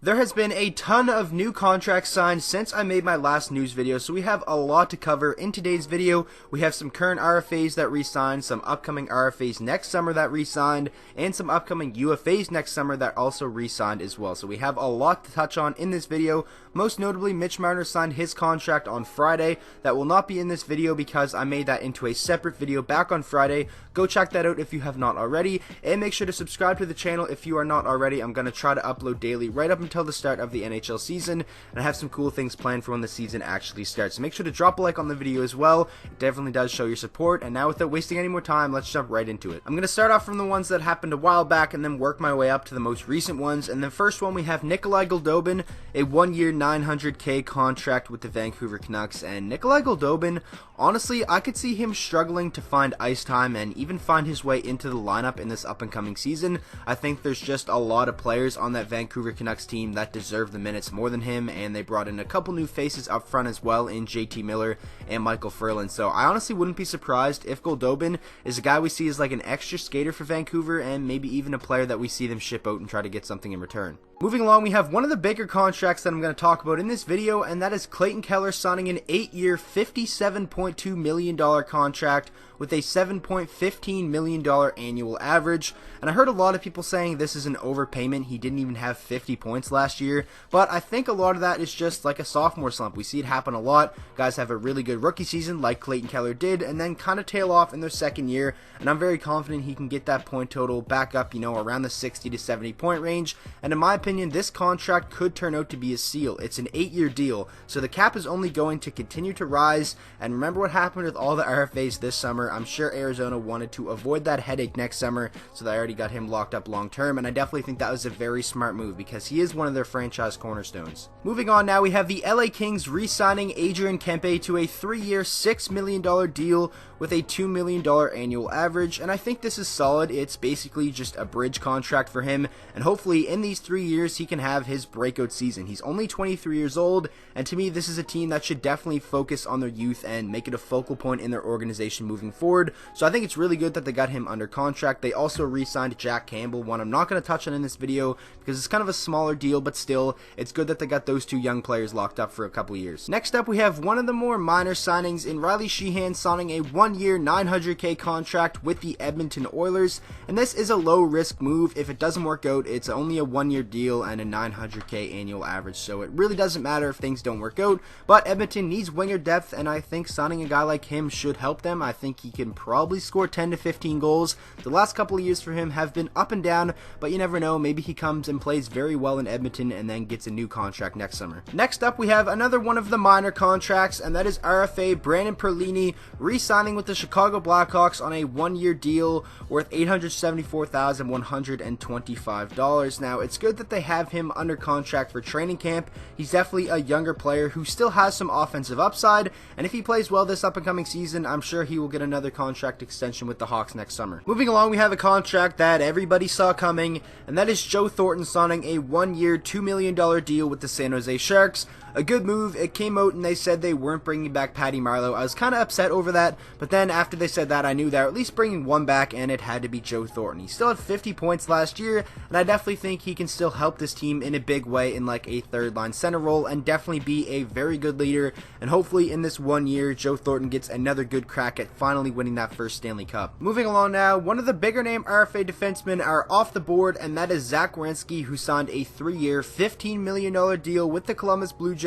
There has been a ton of new contracts signed since I made my last news video, so we have a lot to cover in today's video. We have some current RFAs that re-signed, some upcoming RFAs next summer that re-signed, and some upcoming UFAs next summer that also re-signed as well. So we have a lot to touch on in this video. Most notably, Mitch Marner signed his contract on Friday. That will not be in this video because I made that into a separate video back on Friday. Go check that out if you have not already, and make sure to subscribe to the channel if you are not already. I'm going to try to upload daily right up until the start of the NHL season, and I have some cool things planned for when the season actually starts. So make sure to drop a like on the video as well. It definitely does show your support. And now, without wasting any more time, let's jump right into it. I'm going to start off from the ones that happened a while back and then work my way up to the most recent ones. And the first one, we have Gogol Dobin, a 1-year $900K contract with the Vancouver Canucks. And Gogol Dobin, honestly, I could see him struggling to find ice time and even find his way into the lineup in this up and coming season. I think there's just a lot of players on that Vancouver Canucks team that deserve the minutes more than him, and they brought in a couple new faces up front as well in JT Miller and Michael Furlan. So I honestly wouldn't be surprised if Goldobin is a guy we see as like an extra skater for Vancouver, and maybe even a player that we see them ship out and try to get something in return. Moving along, we have one of the bigger contracts that I'm going to talk about in this video, and that is Clayton Keller signing an 8-year $57.2 million contract with a $7.15 million annual average. And I heard a lot of people saying this is an overpayment. He didn't even have 50 points last year, but I think a lot of that is just like a sophomore slump. We see it happen a lot. Guys have a really good rookie season like Clayton Keller did, and then kind of tail off in their second year, and I'm very confident he can get that point total back up, around the 60 to 70 point range. And in my opinion, this contract could turn out to be a steal. It's an 8-year deal, so the cap is only going to continue to rise. And remember what happened with all the RFAs this summer. I'm sure Arizona wanted to avoid that headache next summer, so they already got him locked up long term, and I definitely think that was a very smart move because he is one of their franchise cornerstones. Moving on now, we have the LA Kings re-signing Adrian Kempe to a 3-year $6 million deal with a $2 million annual average, and I think this is solid. It's basically just a bridge contract for him, and hopefully in these 3 years he can have his breakout season. He's only 23 years old, and to me this is a team that should definitely focus on their youth and make it a focal point in their organization moving forward. So I think it's really good that they got him under contract. They also re-signed Jack Campbell, one I'm not going to touch on in this video because it's kind of a smaller deal, but still, it's good that they got those two young players locked up for a couple years. Next up, we have one of the more minor signings in Riley Sheahan signing a 1-year $900K contract with the Edmonton Oilers, and this is a low-risk move. If it doesn't work out, it's only a 1-year deal and a $900K annual average, so it really doesn't matter if things don't work out. But Edmonton needs winger depth, and I think signing a guy like him should help them. I think he can probably score 10 to 15 goals. The last couple of years for him have been up and down, but you never know. Maybe he comes and plays very well in Edmonton and then gets a new contract next summer. Next up, we have another one of the minor contracts, and that is RFA Brandon Perlini re-signing with the Chicago Blackhawks on a 1-year deal worth $874,125. Now, it's good that they have him under contract for training camp. He's definitely a younger player who still has some offensive upside, and if he plays well this up and coming season, I'm sure he will get another contract extension with the Hawks next summer. Moving along, we have a contract that everybody saw coming, and that is Joe Thornton signing a 1-year $2 million deal with the San Jose Sharks. A good move. It came out and they said they weren't bringing back Patty Marleau. I was kind of upset over that, but then after they said that, I knew they were at least bringing one back, and it had to be Joe Thornton. He still had 50 points last year, and I definitely think he can still help this team in a big way in like a third-line center role and definitely be a very good leader, and hopefully in this 1 year, Joe Thornton gets another good crack at finally winning that first Stanley Cup. Moving along now, one of the bigger name RFA defensemen are off the board, and that is Zach Werenski, who signed a 3-year $15 million deal with the Columbus Blue Jackets.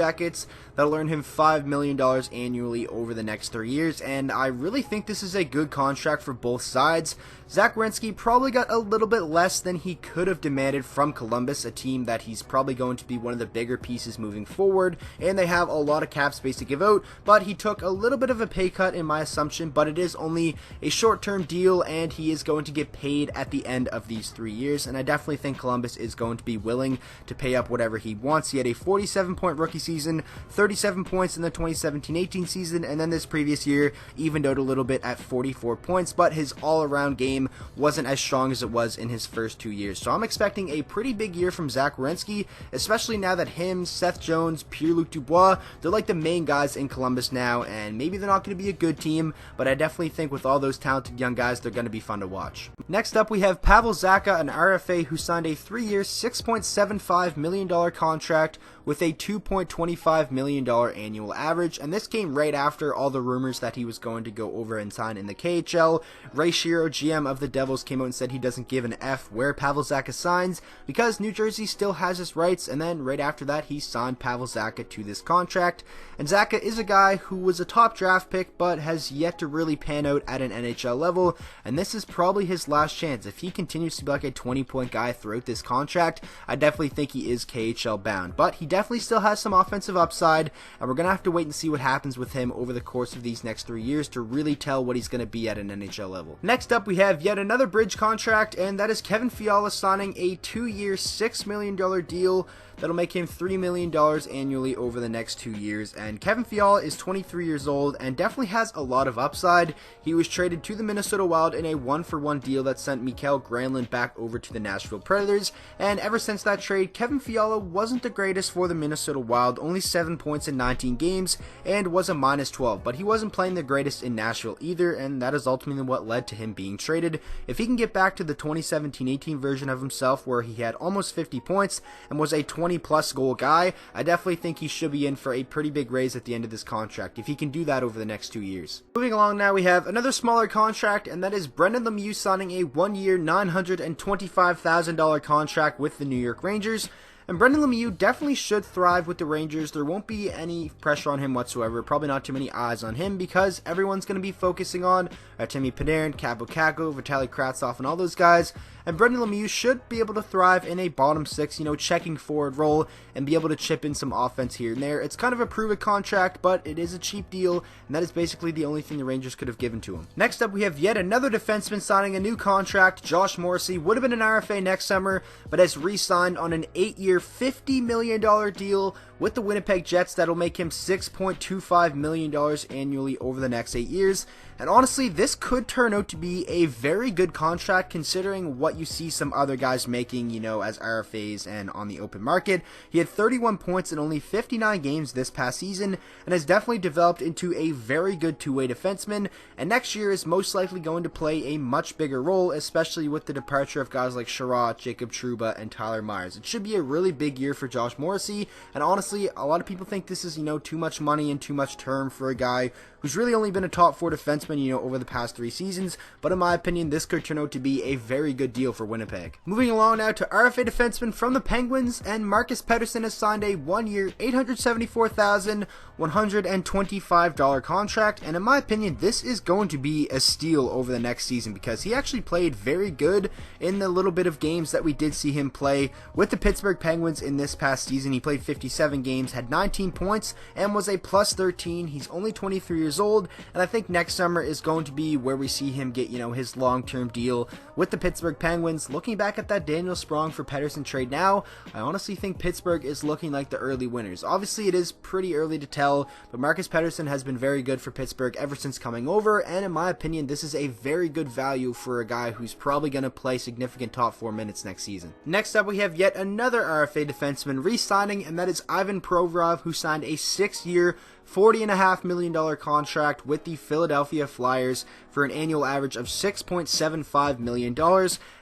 That'll earn him $5 million annually over the next 3 years, and I really think this is a good contract for both sides. Zach Werenski probably got a little bit less than he could have demanded from Columbus, a team that he's probably going to be one of the bigger pieces moving forward, and they have a lot of cap space to give out, but he took a little bit of a pay cut in my assumption, but it is only a short-term deal, and he is going to get paid at the end of these 3 years, and I definitely think Columbus is going to be willing to pay up whatever he wants. He had a 47-point rookie season, 37 points in the 2017-18 season, and then this previous year evened out a little bit at 44 points, but his all-around game wasn't as strong as it was in his first 2 years. So I'm expecting a pretty big year from Zach Werenski, especially now that him, Seth Jones, Pierre-Luc Dubois, they're like the main guys in Columbus now, and maybe they're not going to be a good team, but I definitely think with all those talented young guys, they're going to be fun to watch. Next up, we have Pavel Zacha, an RFA who signed a 3-year, $6.75 million contract with a $2.25 million annual average, and this came right after all the rumors that he was going to go over and sign in the KHL. Ray Shero, GM of the Devils, came out and said he doesn't give an F where Pavel Zacha signs because New Jersey still has his rights, and then right after that he signed Pavel Zacha to this contract. And Zacha is a guy who was a top draft pick but has yet to really pan out at an NHL level, and this is probably his last chance. If he continues to be like a 20-point guy throughout this contract, I definitely think he is KHL bound, but he definitely still has some offensive upside, and we're going to have to wait and see what happens with him over the course of these next 3 years to really tell what he's going to be at an NHL level. Next up, we have yet another bridge contract, and that is Kevin Fiala signing a 2-year, $6 million deal that'll make him $3 million annually over the next 2 years. And Kevin Fiala is 23 years old and definitely has a lot of upside. He was traded to the Minnesota Wild in a 1-for-1 deal that sent Mikael Granlund back over to the Nashville Predators, and ever since that trade, Kevin Fiala wasn't the greatest for the Minnesota Wild, only 7 points in 19 games and was a -12, but he wasn't playing the greatest in Nashville either, and that is ultimately what led to him being traded. If he can get back to the 2017-18 version of himself where he had almost 50 points and was a 20-plus goal guy, I definitely think he should be in for a pretty big raise at the end of this contract if he can do that over the next 2 years. Moving along now, we have another smaller contract, and that is Brendan Lemieux signing a 1-year, $925,000 contract with the New York Rangers. And Brendan Lemieux definitely should thrive with the Rangers. There won't be any pressure on him whatsoever. Probably not too many eyes on him because everyone's going to be focusing on Artemi Panarin, Kaapo Kakko, Vitaly Kravtsov, and all those guys. And Brendan Lemieux should be able to thrive in a bottom six, checking forward role and be able to chip in some offense here and there. It's kind of a prove-it contract, but it is a cheap deal, and that is basically the only thing the Rangers could have given to him. Next up, we have yet another defenseman signing a new contract. Josh Morrissey would have been an RFA next summer, but has re-signed on an 8-year, $50 million deal with the Winnipeg Jets that'll make him $6.25 million annually over the next 8 years. And honestly, this could turn out to be a very good contract considering what you see some other guys making, as RFAs and on the open market. He had 31 points in only 59 games this past season and has definitely developed into a very good two-way defenseman, and next year is most likely going to play a much bigger role, especially with the departure of guys like Sherratt, Jacob Trouba, and Tyler Myers. It should be a really big year for Josh Morrissey, and honestly, a lot of people think this is, too much money and too much term for a guy who's really only been a top 4 defenseman, over the past 3 seasons, but in my opinion, this could turn out to be a very good deal for Winnipeg. Moving along now to RFA defenseman from the Penguins, and Marcus Patterson has signed a 1-year, $874,125 contract, and in my opinion, this is going to be a steal over the next season because he actually played very good in the little bit of games that we did see him play with the Pittsburgh Penguins in this past season. He played 57 games, had 19 points, and was a +13. He's only 23 years old, and I think next summer is going to be where we see him get, his long-term deal with the Pittsburgh Penguins. Looking back at that Daniel Sprong for Patterson trade now, I honestly think Pittsburgh is looking like the early winners. Obviously, it is pretty early to tell, but Marcus Patterson has been very good for Pittsburgh ever since coming over, and in my opinion, this is a very good value for a guy who's probably going to play significant top 4 minutes next season. Next up, we have yet another RFA defenseman re-signing, and that is Ivan Provorov, who signed a 6-year, $40.5 million contract with the Philadelphia Flyers for an annual average of $6.75 million.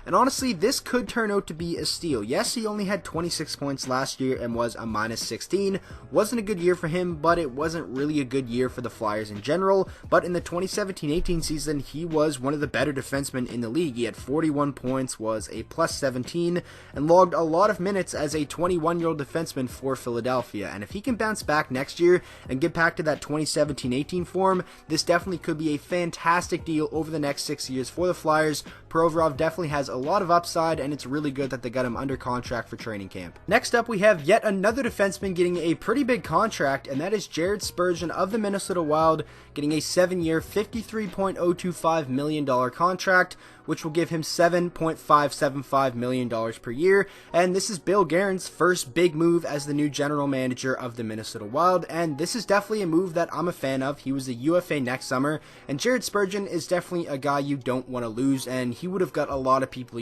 And honestly, this could turn out to be a steal. Yes, he only had 26 points last year and was a -16. Wasn't a good year for him, but it wasn't really a good year for the Flyers in general. But in the 2017-18 season, he was one of the better defensemen in the league. He had 41 points, was a +17, and logged a lot of minutes as a 21-year-old defenseman for Philadelphia. And if he can bounce back next year and get back to that 2017-18 form, this definitely could be a fantastic deal over the next 6 years for the Flyers Provorov definitely has a lot of upside, and it's really good that they got him under contract for training camp. Next up, we have yet another defenseman getting a pretty big contract, and that is Jared Spurgeon of the Minnesota Wild, getting a 7-year, $53.025 million contract, which will give him $7.575 million per year. And this is Bill Guerin's first big move as the new general manager of the Minnesota Wild, and this is definitely a move that I'm a fan of. He was a UFA next summer, and Jared Spurgeon is definitely a guy you don't want to lose, and he would have got a lot of people,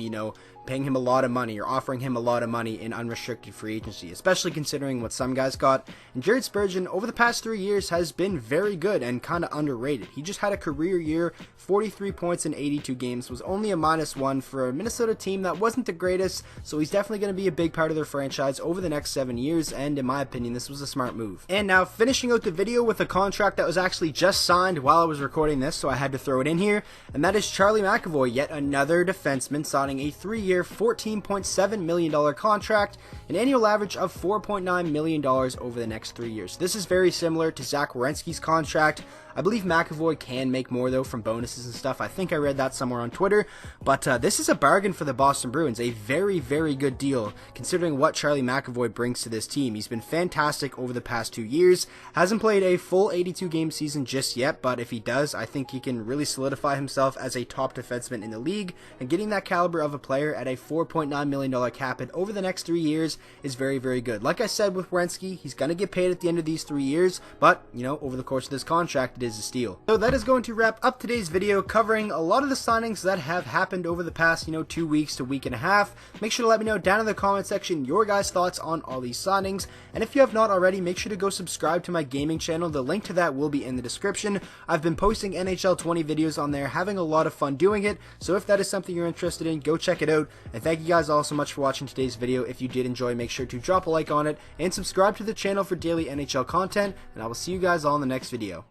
paying him a lot of money or offering him a lot of money in unrestricted free agency, especially considering what some guys got. And Jared Spurgeon, over the past 3 years, has been very good and kind of underrated. He just had a career year, 43 points in 82 games, was only a -1 for a Minnesota team that wasn't the greatest, so he's definitely going to be a big part of their franchise over the next 7 years, and in my opinion, this was a smart move. And now, finishing out the video with a contract that was actually just signed while I was recording this, so I had to throw it in here, and that is Charlie McAvoy, yet another defenseman, signing a 3-year, $14.7 million contract, an annual average of $4.9 million over the next 3 years. This is very similar to Zach Werenski's contract. I believe McAvoy can make more, though, from bonuses and stuff. I think I read that somewhere on Twitter. But this is a bargain for the Boston Bruins. A very, very good deal, considering what Charlie McAvoy brings to this team. He's been fantastic over the past 2 years. Hasn't played a full 82-game season just yet, but if he does, I think he can really solidify himself as a top defenseman in the league. And getting that caliber of a player at a $4.9 million cap hit over the next 3 years is very, very good. Like I said with Werenski, he's going to get paid at the end of these 3 years, but, over the course of this contract, it is a steal. So that is going to wrap up today's video, covering a lot of the signings that have happened over the past 2 weeks to week and a half. Make sure to let me know down in the comment section your guys' thoughts on all these signings, and if you have not already, make sure to go subscribe to my gaming channel. The link to that will be in the description. I've been posting NHL 20 videos on there, having a lot of fun doing it, so if that is something you're interested in, go check it out. And thank you guys all so much for watching today's video. If you did enjoy, make sure to drop a like on it and subscribe to the channel for daily NHL content, and I will see you guys all in the next video.